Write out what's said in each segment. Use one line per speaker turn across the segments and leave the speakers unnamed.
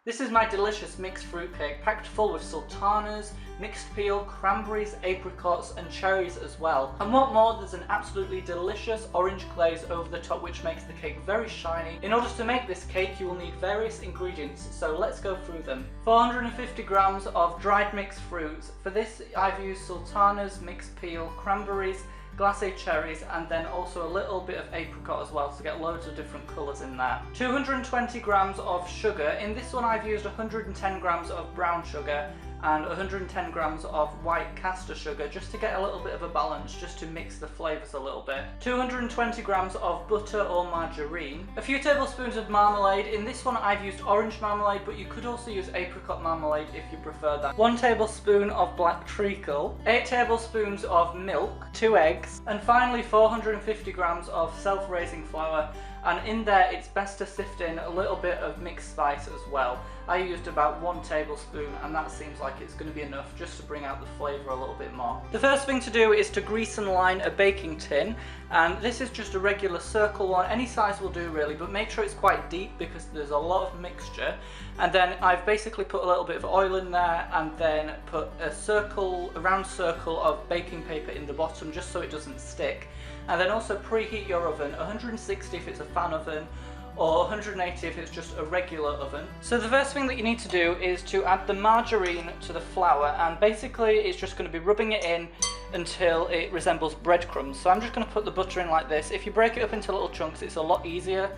This is my delicious mixed fruit cake, packed full with sultanas, mixed peel, cranberries, apricots and cherries as well. And what more, there's an absolutely delicious orange glaze over the top which makes the cake very shiny. In order to make this cake you will need various ingredients, so let's go through them. 450 grams of dried mixed fruits. For this I've used sultanas, mixed peel, cranberries, glacé cherries, and then also a little bit of apricot as well to get loads of different colours in that. 220 grams of sugar. In this one I've used 110 grams of brown sugar and 110 grams of white caster sugar just to get a little bit of a balance, just to mix the flavours a little bit. 220 grams of butter or margarine. A few tablespoons of marmalade. In this one I've used orange marmalade, but you could also use apricot marmalade if you prefer that. 1 tablespoon of black treacle. 8 tablespoons of milk. 2 eggs. And finally 450 grams of self-raising flour. And in there it's best to sift in a little bit of mixed spice as well. I used about 1 tablespoon and that seems like it's going to be enough just to bring out the flavour a little bit more. The first thing to do is to grease and line a baking tin, and this is just a regular circle one, any size will do really, but make sure it's quite deep because there's a lot of mixture. And then I've basically put a little bit of oil in there and then put a round circle of baking paper in the bottom just so it doesn't stick. And then also preheat your oven, 160 if it's a fan oven, or 180 if it's just a regular oven. So the first thing that you need to do is to add the margarine to the flour, and basically it's just going to be rubbing it in until it resembles breadcrumbs. So I'm just going to put the butter in like this. If you break it up into little chunks it's a lot easier.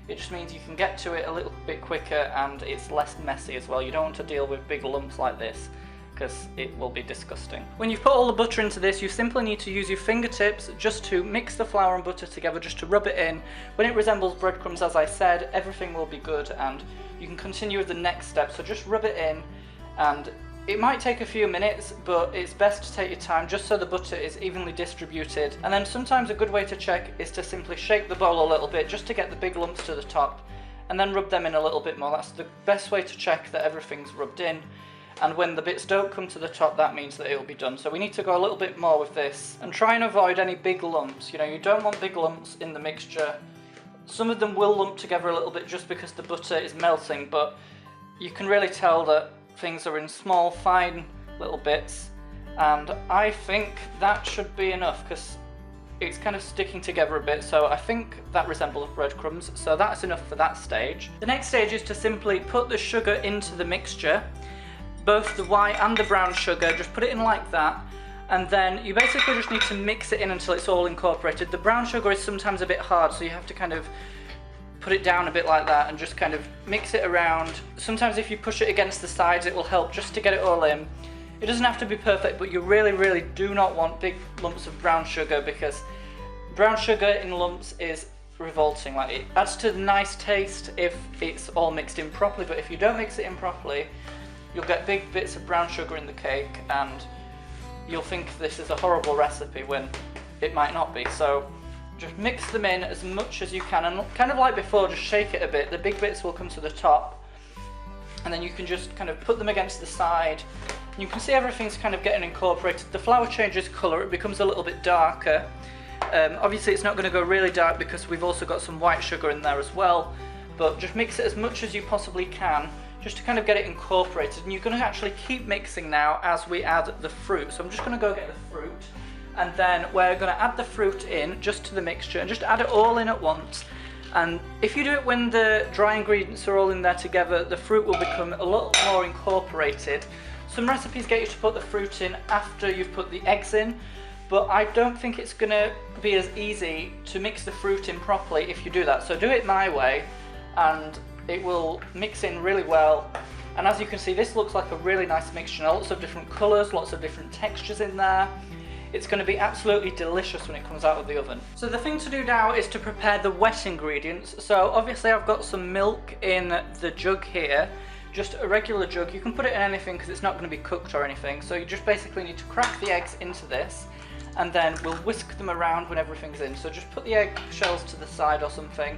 It just means you can get to it a little bit quicker and it's less messy as well. You don't want to deal with big lumps like this, because it will be disgusting. When you've put all the butter into this, you simply need to use your fingertips just to mix the flour and butter together, just to rub it in. When it resembles breadcrumbs, as I said, everything will be good and you can continue with the next step. So just rub it in, and it might take a few minutes, but it's best to take your time just so the butter is evenly distributed. And then sometimes a good way to check is to simply shake the bowl a little bit just to get the big lumps to the top, and then rub them in a little bit more. That's the best way to check that everything's rubbed in. And when the bits don't come to the top, that means that it'll be done. So we need to go a little bit more with this and try and avoid any big lumps. You know, you don't want big lumps in the mixture. Some of them will lump together a little bit just because the butter is melting, but you can really tell that things are in small, fine little bits. And I think that should be enough because it's kind of sticking together a bit, so I think that resembles breadcrumbs, so that's enough for that stage. The next stage is to simply put the sugar into the mixture. Both the white and the brown sugar, just put it in like that, and then you basically just need to mix it in until it's all incorporated. The brown sugar is sometimes a bit hard, so you have to kind of put it down a bit like that and just kind of mix it around. Sometimes if you push it against the sides it will help just to get it all in. It doesn't have to be perfect, but you really do not want big lumps of brown sugar, because brown sugar in lumps is revolting. Like, it adds to the nice taste if it's all mixed in properly, but if you don't mix it in properly you'll get big bits of brown sugar in the cake and you'll think this is a horrible recipe when it might not be. So just mix them in as much as you can, and kind of like before, just shake it a bit. The big bits will come to the top and then you can just kind of put them against the side. You can see everything's kind of getting incorporated. The flour changes colour, it becomes a little bit darker. Obviously it's not going to go really dark because we've also got some white sugar in there as well, but just mix it as much as you possibly can, just to kind of get it incorporated. And you're going to actually keep mixing now as we add the fruit. So I'm just going to go get the fruit, and then we're going to add the fruit in just to the mixture and just add it all in at once. And if you do it when the dry ingredients are all in there together, the fruit will become a lot more incorporated. Some recipes get you to put the fruit in after you've put the eggs in, but I don't think it's going to be as easy to mix the fruit in properly if you do that. So do it my way and it will mix in really well. And as you can see, this looks like a really nice mixture. Lots of different colours, lots of different textures in there. It's going to be absolutely delicious when it comes out of the oven. So the thing to do now is to prepare the wet ingredients. So obviously I've got some milk in the jug here, just a regular jug. You can put it in anything because it's not going to be cooked or anything. So you just basically need to crack the eggs into this, and then we'll whisk them around when everything's in. So just put the egg shells to the side or something,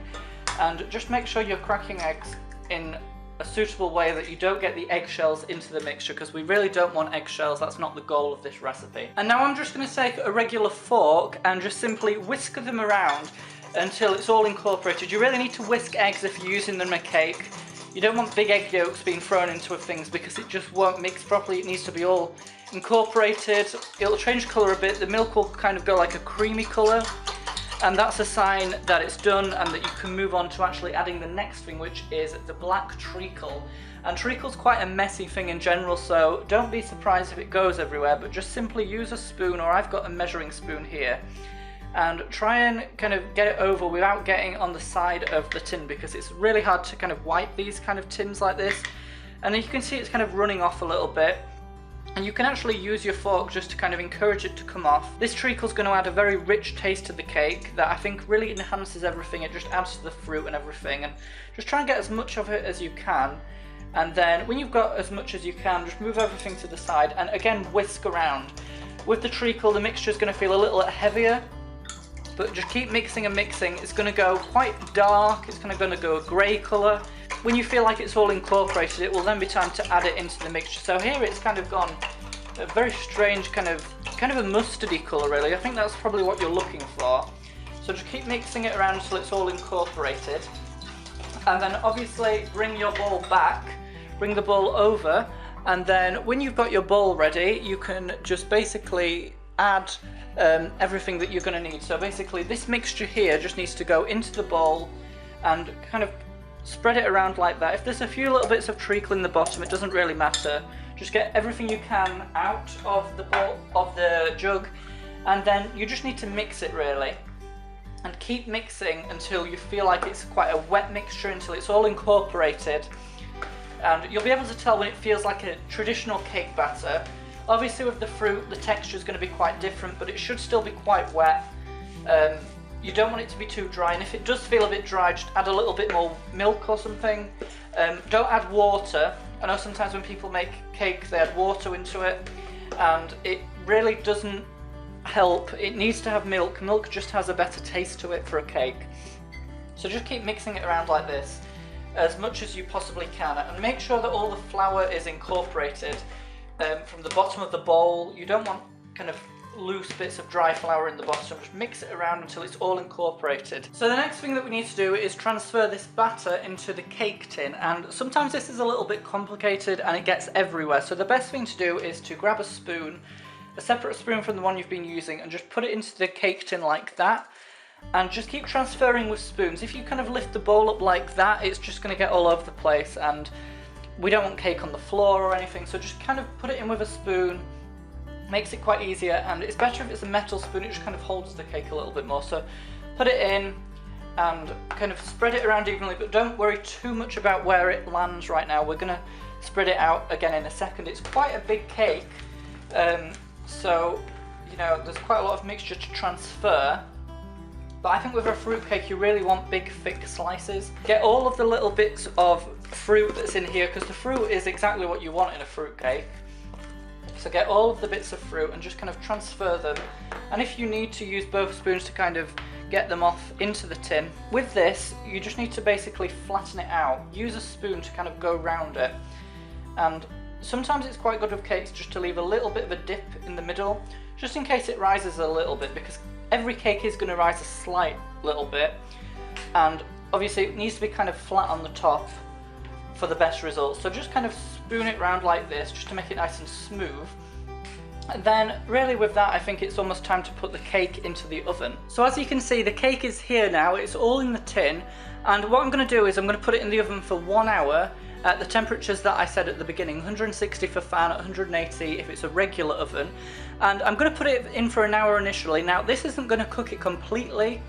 and just make sure you're cracking eggs in a suitable way that you don't get the eggshells into the mixture, because we really don't want eggshells. That's not the goal of this recipe. And now I'm just going to take a regular fork and just simply whisk them around until it's all incorporated. You really need to whisk eggs if you're using them in a cake. You don't want big egg yolks being thrown into things because it just won't mix properly. It needs to be all incorporated. It'll change colour a bit. The milk will kind of go like a creamy colour, and that's a sign that it's done and that you can move on to actually adding the next thing, which is the black treacle. And treacle's quite a messy thing in general, so don't be surprised if it goes everywhere, but just simply use a spoon, or I've got a measuring spoon here, and try and kind of get it over without getting on the side of the tin, because it's really hard to kind of wipe these kind of tins like this. And then you can see it's kind of running off a little bit, and you can actually use your fork just to kind of encourage it to come off. This treacle's going to add a very rich taste to the cake that I think really enhances everything. It just adds to the fruit and everything, and just try and get as much of it as you can. And then when you've got as much as you can, just move everything to the side and again whisk around. With the treacle, the mixture is going to feel a little heavier, but just keep mixing and mixing. It's going to go quite dark, it's going to go a grey colour. When you feel like it's all incorporated, it will then be time to add it into the mixture. So here it's kind of gone a very strange kind of a mustardy colour really. I think that's probably what you're looking for. So just keep mixing it around until it's all incorporated. And then obviously bring your bowl back, bring the bowl over, and then when you've got your bowl ready, you can just basically add everything that you're going to need. So basically this mixture here just needs to go into the bowl and kind of spread it around like that. If there's a few little bits of treacle in the bottom, it doesn't really matter. Just get everything you can out of the bowl, of the jug, and then you just need to mix it really. And keep mixing until you feel like it's quite a wet mixture, until it's all incorporated. And you'll be able to tell when it feels like a traditional cake batter. Obviously with the fruit, the texture is going to be quite different, but it should still be quite wet. You don't want it to be too dry, and if it does feel a bit dry, just add a little bit more milk or something. Don't add water. I know sometimes when people make cake, they add water into it, and it really doesn't help. It needs to have milk. Milk just has a better taste to it for a cake. So just keep mixing it around like this as much as you possibly can, and make sure that all the flour is incorporated from the bottom of the bowl. You don't want kind of loose bits of dry flour in the bottom. Just mix it around until it's all incorporated. So the next thing that we need to do is transfer this batter into the cake tin, and sometimes this is a little bit complicated and it gets everywhere. So the best thing to do is to grab a spoon, a separate spoon from the one you've been using, and just put it into the cake tin like that, and just keep transferring with spoons. If you kind of lift the bowl up like that, it's just going to get all over the place, and we don't want cake on the floor or anything. So just kind of put it in with a spoon, makes it quite easier, and it's better if it's a metal spoon. It just kind of holds the cake a little bit more. So put it in and kind of spread it around evenly, but don't worry too much about where it lands right now. We're going to spread it out again in a second. It's quite a big cake, so you know there's quite a lot of mixture to transfer. But I think with a fruit cake you really want big thick slices. Get all of the little bits of fruit that's in here, because the fruit is exactly what you want in a fruit cake. So get all of the bits of fruit and just kind of transfer them. And if you need to use both spoons to kind of get them off into the tin. With this, you just need to basically flatten it out. Use a spoon to kind of go round it. And sometimes it's quite good with cakes just to leave a little bit of a dip in the middle, just in case it rises a little bit, because every cake is going to rise a slight little bit. And obviously it needs to be kind of flat on the top for the best results. So just kind of spoon it round like this just to make it nice and smooth. And then really with that, I think it's almost time to put the cake into the oven. So as you can see, the cake is here now. It's all in the tin, and what I'm going to do is I'm going to put it in the oven for 1 hour at the temperatures that I said at the beginning, 160 for fan, 180 if it's a regular oven. And I'm going to put it in for an hour initially. Now this isn't going to cook it completely,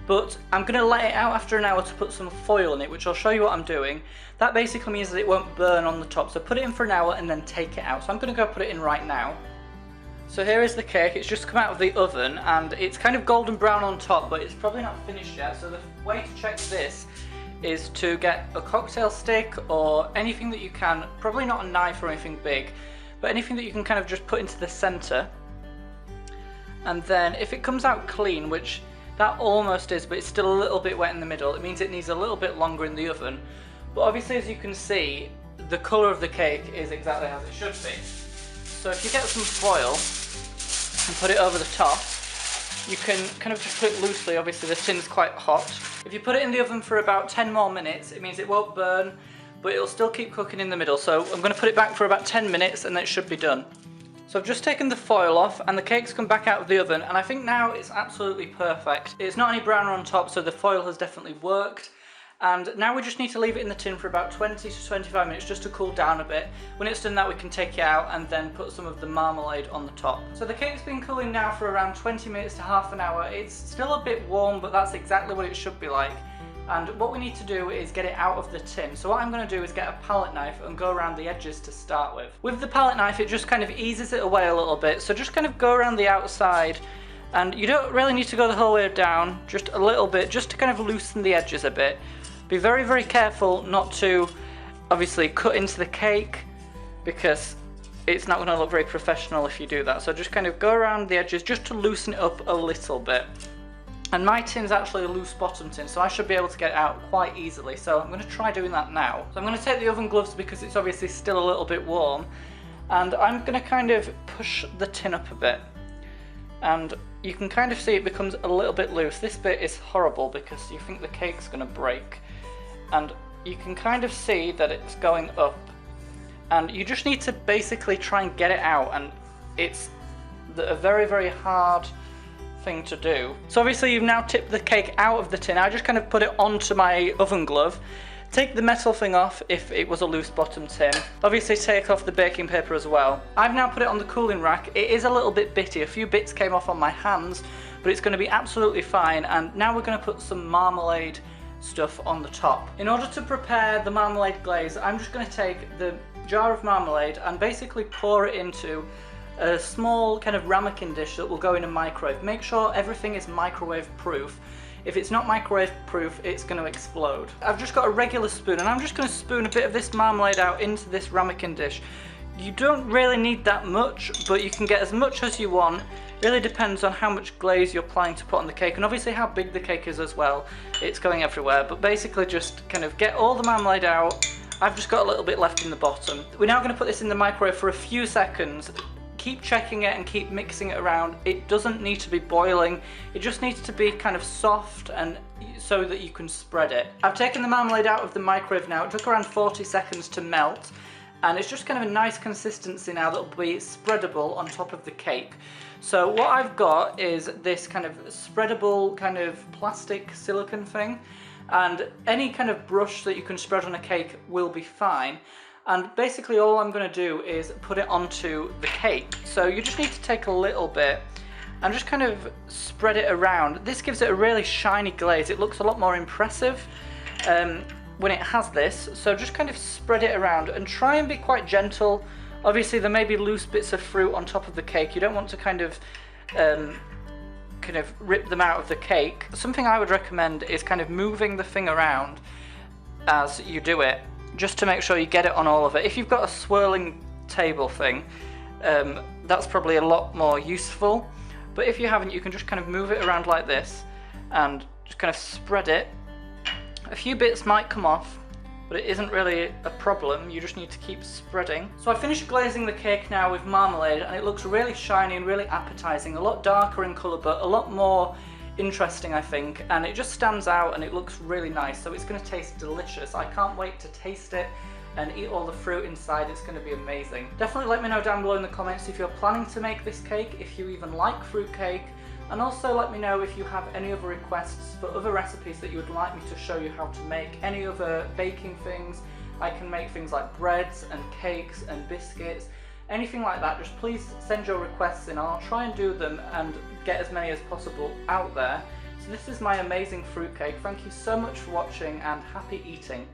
but I'm going to let it out after an hour to put some foil in it, which I'll show you what I'm doing. That basically means that it won't burn on the top. So put it in for an hour and then take it out. So I'm going to go put it in right now. So here is the cake. It's just come out of the oven and it's kind of golden brown on top, but it's probably not finished yet. So the way to check this is to get a cocktail stick or anything that you can, probably not a knife or anything big, but anything that you can kind of just put into the center. And then if it comes out clean, which that almost is, but it's still a little bit wet in the middle, it means it needs a little bit longer in the oven. But obviously, as you can see, the colour of the cake is exactly as it should be. So if you get some foil and put it over the top, you can kind of just put it loosely. Obviously the tin's quite hot. If you put it in the oven for about 10 more minutes, it means it won't burn, but it'll still keep cooking in the middle. So I'm going to put it back for about 10 minutes and then it should be done. So I've just taken the foil off and the cake's come back out of the oven, and I think now it's absolutely perfect. It's not any browner on top, so the foil has definitely worked. And now we just need to leave it in the tin for about 20 to 25 minutes just to cool down a bit. When it's done that, we can take it out and then put some of the marmalade on the top. So the cake's been cooling now for around 20 minutes to half an hour. It's still a bit warm, but that's exactly what it should be like. And what we need to do is get it out of the tin. So what I'm going to do is get a palette knife and go around the edges to start with. With the palette knife, it just kind of eases it away a little bit. So just kind of go around the outside, and you don't really need to go the whole way down, just a little bit, just to kind of loosen the edges a bit. Be very, very careful not to obviously cut into the cake, because it's not going to look very professional if you do that. So just kind of go around the edges just to loosen it up a little bit. And my tin's actually a loose bottom tin, so I should be able to get it out quite easily. So I'm going to try doing that now. So I'm going to take the oven gloves because it's obviously still a little bit warm. And I'm going to kind of push the tin up a bit. And you can kind of see it becomes a little bit loose. This bit is horrible because you think the cake's going to break. And you can kind of see that it's going up. And you just need to basically try and get it out. And it's a very, very hard thing to do. So obviously you've now tipped the cake out of the tin. I just kind of put it onto my oven glove. Take the metal thing off if it was a loose bottom tin. Obviously take off the baking paper as well. I've now put it on the cooling rack. It is a little bit bitty. A few bits came off on my hands, but it's going to be absolutely fine. And now we're going to put some marmalade stuff on the top. In order to prepare the marmalade glaze, I'm just going to take the jar of marmalade and basically pour it into a small kind of ramekin dish that will go in a microwave. Make sure everything is microwave proof. If it's not microwave proof, it's going to explode. I've just got a regular spoon and I'm just going to spoon a bit of this marmalade out into this ramekin dish. You don't really need that much, but you can get as much as you want. It really depends on how much glaze you're planning to put on the cake, and obviously how big the cake is as well. It's going everywhere, but basically just kind of get all the marmalade out. I've just got a little bit left in the bottom. We're now going to put this in the microwave for a few seconds. Keep checking it and keep mixing it around. It doesn't need to be boiling. It just needs to be kind of soft and so that you can spread it. I've taken the marmalade out of the microwave now. It took around 40 seconds to melt, and it's just kind of a nice consistency now that'll be spreadable on top of the cake. So what I've got is this kind of spreadable kind of plastic silicone thing, and any kind of brush that you can spread on a cake will be fine. And basically all I'm going to do is put it onto the cake. So you just need to take a little bit and just kind of spread it around. This gives it a really shiny glaze. It looks a lot more impressive when it has this. So just kind of spread it around and try and be quite gentle. Obviously there may be loose bits of fruit on top of the cake. You don't want to kind of rip them out of the cake. Something I would recommend is kind of moving the thing around as you do it, just to make sure you get it on all of it. If you've got a swirling table thing, that's probably a lot more useful. But if you haven't, you can just kind of move it around like this and just kind of spread it. A few bits might come off, but it isn't really a problem. You just need to keep spreading. So I finished glazing the cake now with marmalade, and it looks really shiny and really appetizing. A lot darker in colour, but a lot more interesting, I think, and it just stands out and it looks really nice. So it's going to taste delicious. I can't wait to taste it and eat all the fruit inside. It's going to be amazing. Definitely let me know down below in the comments if you're planning to make this cake, if you even like fruit cake, and also let me know if you have any other requests for other recipes that you would like me to show you how to make. Any other baking things. I can make things like breads and cakes and biscuits. Anything like that, just please send your requests in. I'll try and do them and get as many as possible out there. So this is my amazing fruitcake. Thank you so much for watching and happy eating.